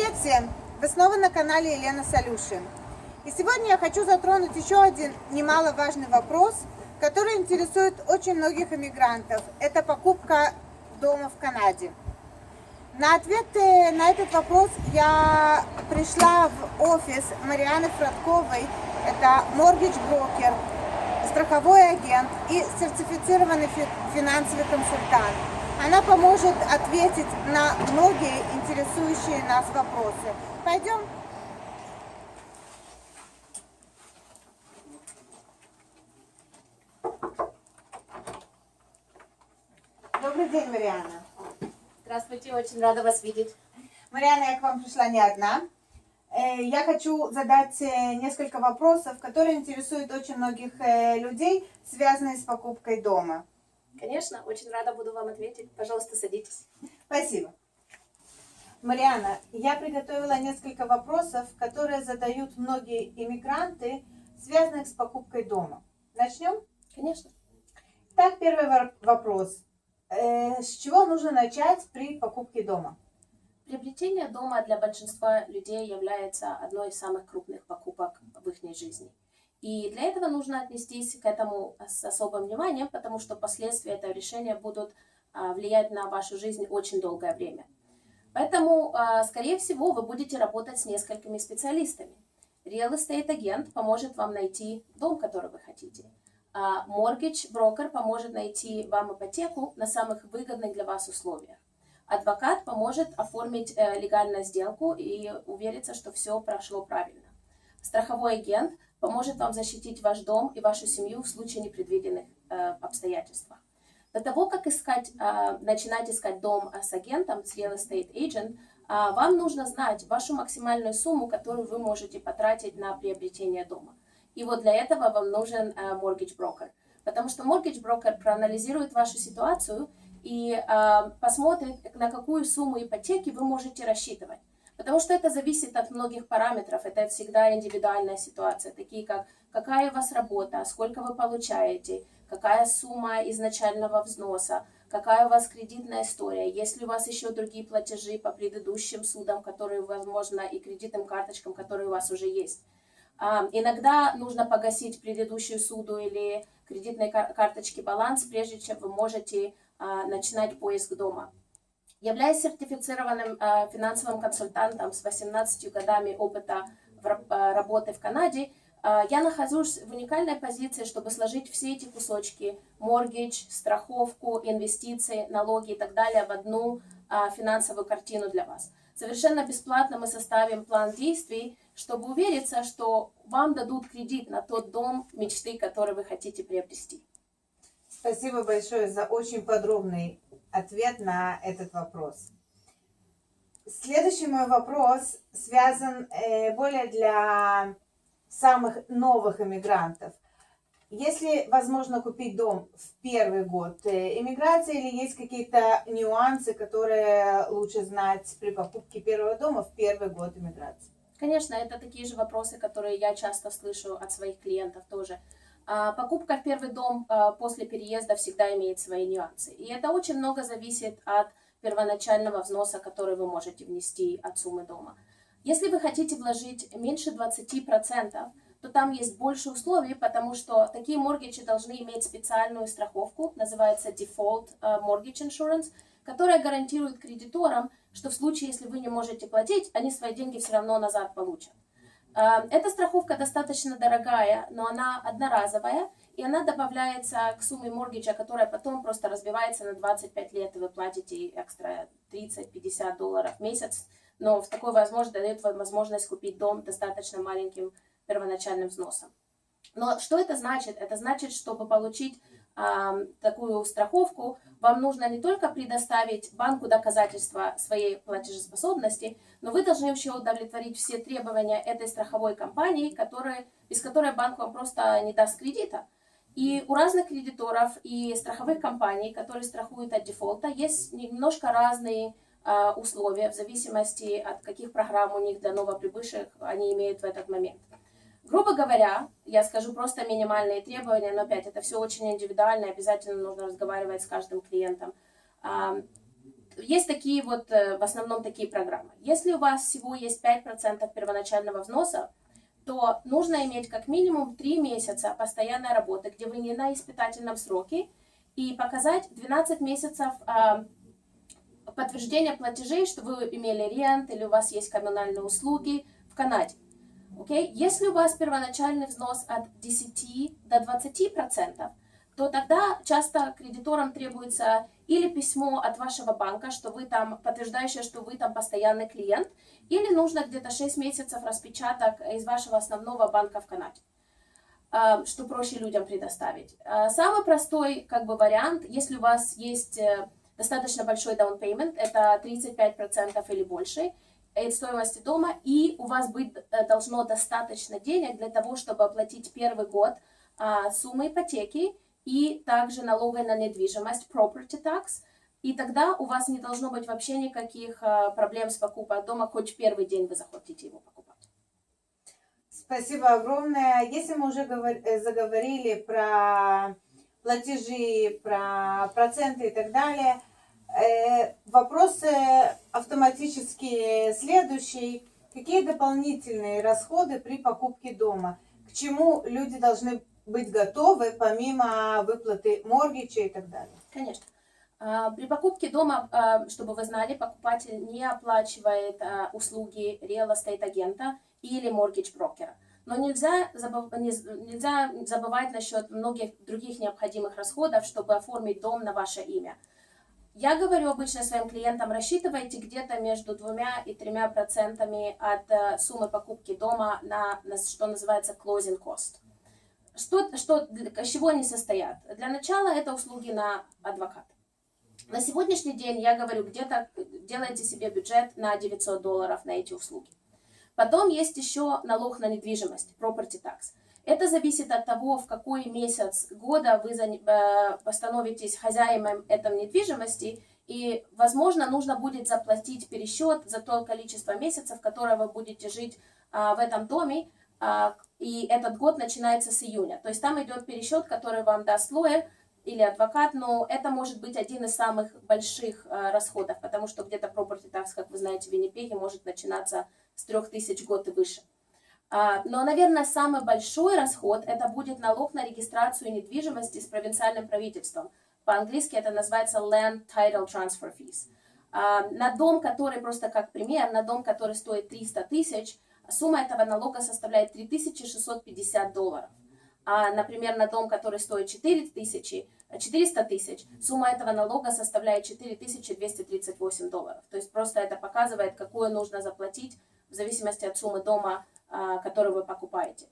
Привет всем! Вы снова на канале Елена Solution. И сегодня я хочу затронуть еще один немаловажный вопрос, который интересует очень многих иммигрантов. Это покупка дома в Канаде. На ответ на этот вопрос я пришла в офис Марианы Фродковой. Это mortgage broker, страховой агент и сертифицированный финансовый консультант. Она поможет ответить на многие интересующие нас вопросы. Пойдем. Добрый день, Мариана. Здравствуйте, очень рада вас видеть. Мариана, я к вам пришла не одна. Я хочу задать несколько вопросов, которые интересуют очень многих людей, связанные с покупкой дома. Конечно, очень рада буду вам ответить. Пожалуйста, садитесь. Спасибо. Мариана, я приготовила несколько вопросов, которые задают многие иммигранты, связанных с покупкой дома. Начнем? Конечно. Так, первый вопрос. С чего нужно начать при покупке дома? Приобретение дома для большинства людей является одной из самых крупных покупок в их жизни. И для этого нужно отнестись к этому с особым вниманием, потому что последствия этого решения будут влиять на вашу жизнь очень долгое время. Поэтому, скорее всего, вы будете работать с несколькими специалистами. Real Estate агент поможет вам найти дом, который вы хотите. Mortgage broker поможет найти вам ипотеку на самых выгодных для вас условиях. Адвокат поможет оформить легальную сделку и увериться, что все прошло правильно. Страховой агент поможет вам защитить ваш дом и вашу семью в случае непредвиденных обстоятельств. До того, как начинать искать дом с агентом, с Real Estate Agent, вам нужно знать вашу максимальную сумму, которую вы можете потратить на приобретение дома. И вот для этого вам нужен Mortgage Broker. Потому что Mortgage Broker проанализирует вашу ситуацию и посмотрит, на какую сумму ипотеки вы можете рассчитывать. Потому что это зависит от многих параметров, это всегда индивидуальная ситуация, такие как какая у вас работа, сколько вы получаете, какая сумма изначального взноса, какая у вас кредитная история, есть ли у вас еще другие платежи по предыдущим судам, которые, возможно, и кредитным карточкам, которые у вас уже есть. Иногда нужно погасить предыдущую суду или кредитной карточке баланс, прежде чем вы можете начинать поиск дома. Являясь сертифицированным финансовым консультантом с 18 годами опыта работы в Канаде, я нахожусь в уникальной позиции, чтобы сложить все эти кусочки, моргидж, страховку, инвестиции, налоги и так далее в одну финансовую картину для вас. Совершенно бесплатно мы составим план действий, чтобы увериться, что вам дадут кредит на тот дом мечты, который вы хотите приобрести. Спасибо большое за очень подробный ответ на этот вопрос. Следующий мой вопрос связан более для самых новых иммигрантов. Если возможно купить дом в первый год иммиграции или есть какие-то нюансы, которые лучше знать при покупке первого дома в первый год иммиграции? Конечно, это такие же вопросы, которые я часто слышу от своих клиентов тоже. Покупка в первый дом после переезда всегда имеет свои нюансы. И это очень много зависит от первоначального взноса, который вы можете внести от суммы дома. Если вы хотите вложить меньше 20%, то там есть больше условий, потому что такие моргиджи должны иметь специальную страховку, называется Default Mortgage Insurance, которая гарантирует кредиторам, что в случае, если вы не можете платить, они свои деньги все равно назад получат. Эта страховка достаточно дорогая, но она одноразовая, и она добавляется к сумме моргиджа, которая потом просто разбивается на 25 лет, и вы платите экстра $30-50 в месяц. Но в такой возможности дает вам возможность купить дом достаточно маленьким первоначальным взносом. Но что это значит? Это значит, чтобы получить такую страховку, вам нужно не только предоставить банку доказательства своей платежеспособности, но вы должны еще удовлетворить все требования этой страховой компании, без которой банк вам просто не даст кредита. И у разных кредиторов и страховых компаний, которые страхуют от дефолта, есть немножко разные условия в зависимости от каких программ у них для новоприбывших они имеют в этот момент. Грубо говоря, я скажу просто минимальные требования, но опять это все очень индивидуально, обязательно нужно разговаривать с каждым клиентом. есть такие вот, в основном такие программы. Если у вас всего есть 5% первоначального взноса, то нужно иметь как минимум 3 месяца постоянной работы, где вы не на испытательном сроке, и показать 12 месяцев подтверждения платежей, что вы имели рент или у вас есть коммунальные услуги в Канаде. Okay? Если у вас первоначальный взнос от 10 до 20%, то тогда часто кредиторам требуется или письмо от вашего банка, что вы там, подтверждающее, что вы там постоянный клиент, или нужно где-то 6 месяцев распечаток из вашего основного банка в Канаде, что проще людям предоставить. Самый простой вариант, если у вас есть достаточно большой down payment, это 35% или больше от стоимости дома, и у вас должно достаточно денег для того, чтобы оплатить первый год суммы ипотеки и также налога на недвижимость, property tax, и тогда у вас не должно быть вообще никаких проблем с покупкой дома, хоть в первый день вы захотите его покупать. Спасибо огромное. Если мы уже заговорили про платежи, про проценты и так далее, вопрос автоматически следующий. Какие дополнительные расходы при покупке дома? К чему люди должны быть готовы, помимо выплаты моргича и так далее? Конечно. При покупке дома, чтобы вы знали, покупатель не оплачивает услуги real estate агента или mortgage брокера. Но нельзя забывать насчет многих других необходимых расходов, чтобы оформить дом на ваше имя. Я говорю обычно своим клиентам, рассчитывайте где-то между 2 и 3% от суммы покупки дома на что называется closing cost. Из чего они состоят? Для начала это услуги на адвоката. На сегодняшний день я говорю, где-то делайте себе бюджет на $900 на эти услуги. Потом есть еще налог на недвижимость, property tax. Это зависит от того, в какой месяц года вы становитесь хозяином этой недвижимости, и, возможно, нужно будет заплатить пересчет за то количество месяцев, которые вы будете жить в этом доме, и этот год начинается с июня. То есть там идет пересчет, который вам даст лоер или адвокат, но это может быть один из самых больших расходов, потому что где-то property tax, как вы знаете, в Виннипеге может начинаться с 3000 в год и выше. Но, наверное, самый большой расход это будет налог на регистрацию недвижимости с провинциальным правительством. По-английски это называется Land Title Transfer Fees. На дом, который, просто как пример, на дом, который стоит 300 тысяч, сумма этого налога составляет $3650. А, например, на дом, который стоит 400 тысяч, сумма этого налога составляет $4238. То есть просто это показывает, какое нужно заплатить в зависимости от суммы дома, который вы покупаете.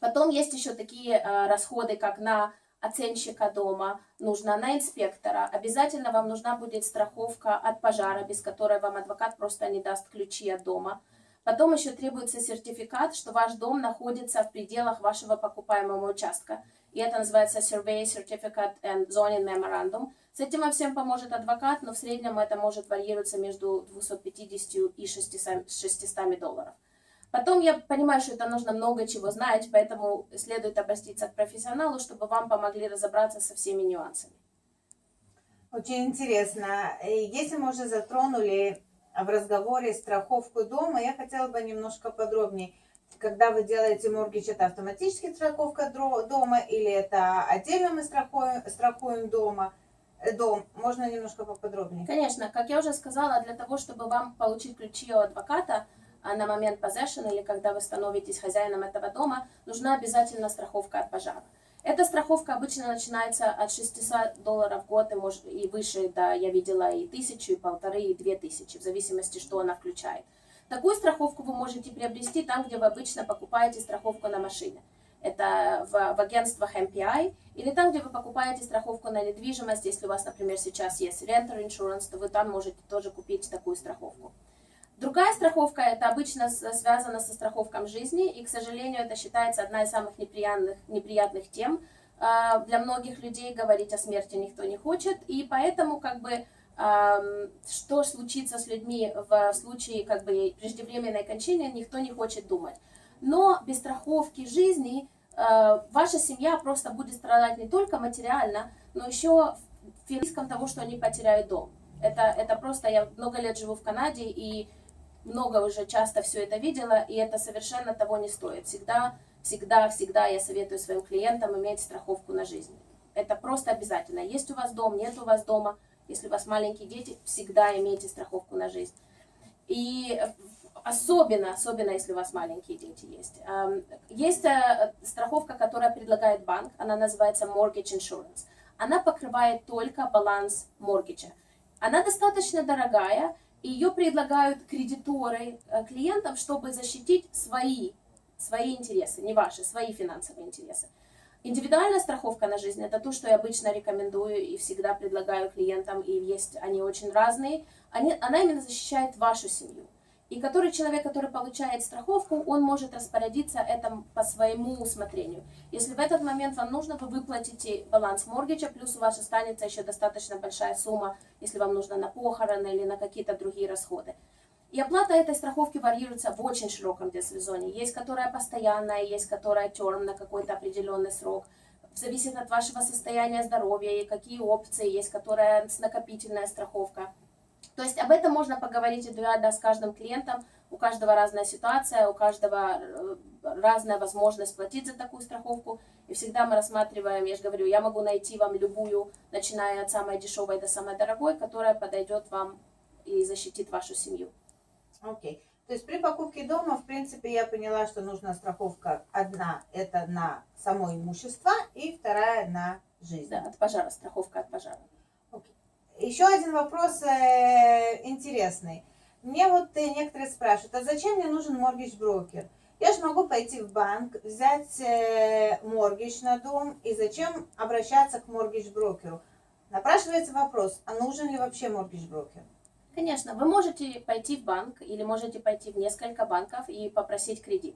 Потом есть еще такие расходы, как на оценщика дома, нужно на инспектора. Обязательно вам нужна будет страховка от пожара, без которой вам адвокат просто не даст ключи от дома. Потом еще требуется сертификат, что ваш дом находится в пределах вашего покупаемого участка. И это называется Survey Certificate and Zoning Memorandum. С этим вам всем поможет адвокат, но в среднем это может варьироваться между 250 и $600. Потом я понимаю, что это нужно много чего знать, поэтому следует обратиться к профессионалу, чтобы вам помогли разобраться со всеми нюансами. Очень интересно. Если мы уже затронули в разговоре страховку дома, я хотела бы немножко подробнее. Когда вы делаете моргидж, это автоматически страховка дома или это отдельно мы страхуем дом? Можно немножко поподробнее? Конечно, как я уже сказала, для того, чтобы вам получить ключи у адвоката на момент possession или когда вы становитесь хозяином этого дома, нужна обязательно страховка от пожара. Эта страховка обычно начинается от $600 в год и выше, да, я видела и 1000, и 1500, и 2000, в зависимости, что она включает. Такую страховку вы можете приобрести там, где вы обычно покупаете страховку на машине. Это в агентствах MPI, или там, где вы покупаете страховку на недвижимость. Если у вас, например, сейчас есть renter insurance, то вы там можете тоже купить такую страховку. Другая страховка, это обычно связана со страховкой жизни, и, к сожалению, это считается одна из самых неприятных тем. Для многих людей говорить о смерти никто не хочет, и поэтому, что случится с людьми в случае, преждевременной кончины, никто не хочет думать. Но без страховки жизни ваша семья просто будет страдать не только материально, но еще в риском того, что они потеряют дом. Это просто, я много лет живу в Канаде, и много уже часто все это видела, и это совершенно того не стоит. Всегда я советую своим клиентам иметь страховку на жизнь. Это просто обязательно. Есть у вас дом, нет у вас дома, если у вас маленькие дети, всегда имейте страховку на жизнь. И особенно если у вас маленькие дети есть. Есть страховка, которая предлагает банк, она называется Mortgage Insurance. Она покрывает только баланс моргиджа. Она достаточно дорогая, и ее предлагают кредиторы клиентам, чтобы защитить свои интересы, не ваши, свои финансовые интересы. Индивидуальная страховка на жизнь – это то, что я обычно рекомендую и всегда предлагаю клиентам, и они очень разные. Она именно защищает вашу семью. И человек, который получает страховку, он может распорядиться этим по своему усмотрению. Если в этот момент вам нужно, вы выплатите баланс моргиджа, плюс у вас останется еще достаточно большая сумма, если вам нужно на похороны или на какие-то другие расходы. И оплата этой страховки варьируется в очень широком диапазоне. Есть, которая постоянная, есть, которая term на какой-то определенный срок. Зависит от вашего состояния здоровья и какие опции. Есть, которая накопительная страховка. То есть об этом можно поговорить с каждым клиентом. У каждого разная ситуация, у каждого разная возможность платить за такую страховку. И всегда мы рассматриваем, я же говорю, я могу найти вам любую, начиная от самой дешевой до самой дорогой, которая подойдет вам и защитит вашу семью. Окей. То есть при покупке дома, в принципе, я поняла, что нужна страховка. Одна – это на само имущество, и вторая – на жизнь. Да, от пожара, страховка от пожара. Окей. Еще один вопрос интересный. Мне некоторые спрашивают, а зачем мне нужен моргидж-брокер? Я же могу пойти в банк, взять моргидж на дом, и зачем обращаться к моргидж-брокеру? Напрашивается вопрос, а нужен ли вообще моргидж-брокер? Конечно, вы можете пойти в банк или можете пойти в несколько банков и попросить кредит.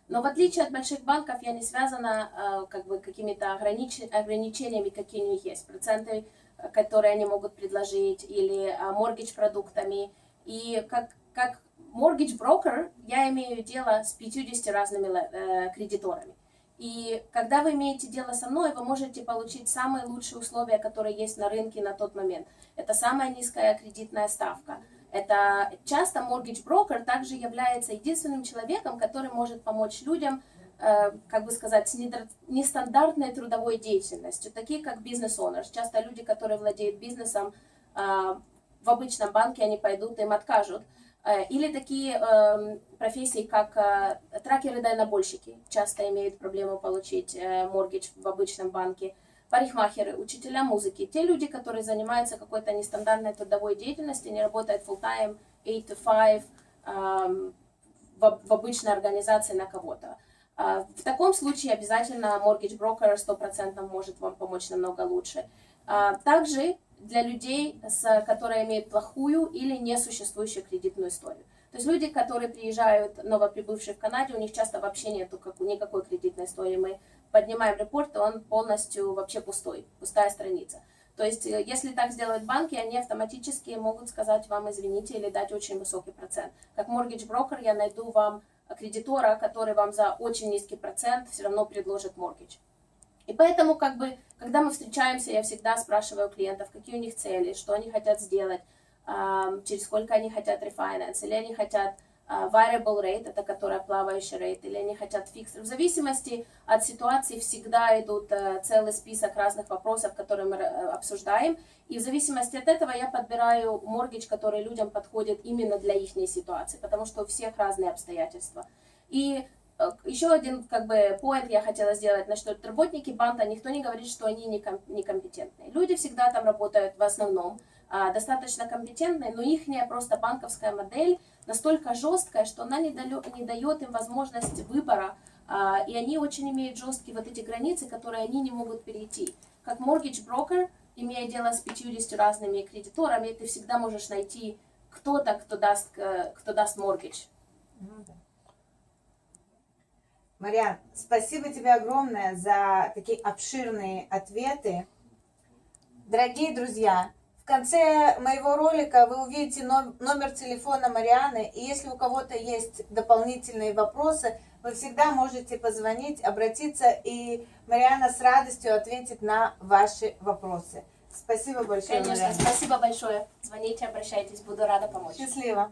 Но в отличие от больших банков, я не связана какими-то ограничениями, какие у них есть. Проценты, которые они могут предложить, или моргидж-продуктами. И как моргидж-брокер я имею дело с 50 разными кредиторами. И когда вы имеете дело со мной, вы можете получить самые лучшие условия, которые есть на рынке на тот момент. Это самая низкая кредитная ставка. Это часто mortgage broker также является единственным человеком, который может помочь людям, с нестандартной трудовой деятельностью, такие как бизнес-оунерс. Часто люди, которые владеют бизнесом, в обычном банке они пойдут, им откажут. Или такие профессии, как тракеры-дальнобойщики, часто имеют проблему получить моргидж в обычном банке. Парикмахеры, учителя музыки, те люди, которые занимаются какой-то нестандартной трудовой деятельностью, не работают full-time, 8 to 5 в обычной организации на кого-то. В таком случае обязательно mortgage broker 100% может вам помочь намного лучше. Также для людей, которые имеют плохую или несуществующую кредитную историю. То есть люди, которые приезжают, новоприбывшие в Канаде, у них часто вообще нету никакой кредитной истории. Мы поднимаем репорт, и он полностью вообще пустая страница. То есть если так сделают банки, они автоматически могут сказать вам извините или дать очень высокий процент. Как mortgage broker я найду вам кредитора, который вам за очень низкий процент все равно предложит mortgage. И поэтому, когда мы встречаемся, я всегда спрашиваю клиентов, какие у них цели, что они хотят сделать, через сколько они хотят refinance, или они хотят variable rate, это которая плавающий рейт, или они хотят fixed. В зависимости от ситуации всегда идут целый список разных вопросов, которые мы обсуждаем, и в зависимости от этого я подбираю mortgage, который людям подходит именно для их ситуации, потому что у всех разные обстоятельства. И еще один point я хотела сделать, насчет работники банка, никто не говорит, что они некомпетентные. Люди всегда там работают в основном достаточно компетентные, но их просто банковская модель настолько жесткая, что она не дает им возможность выбора, и они очень имеют жесткие эти границы, которые они не могут перейти. Как mortgage broker, имея дело с 50 разными кредиторами, ты всегда можешь найти кто-то, кто даст mortgage. Мариан, спасибо тебе огромное за такие обширные ответы. Дорогие друзья, в конце моего ролика вы увидите номер телефона Марианы, и если у кого-то есть дополнительные вопросы, вы всегда можете позвонить, обратиться, и Мариана с радостью ответит на ваши вопросы. Спасибо большое. Конечно, Марьяна. спасибо большое. Звоните, обращайтесь, буду рада помочь. Счастливо.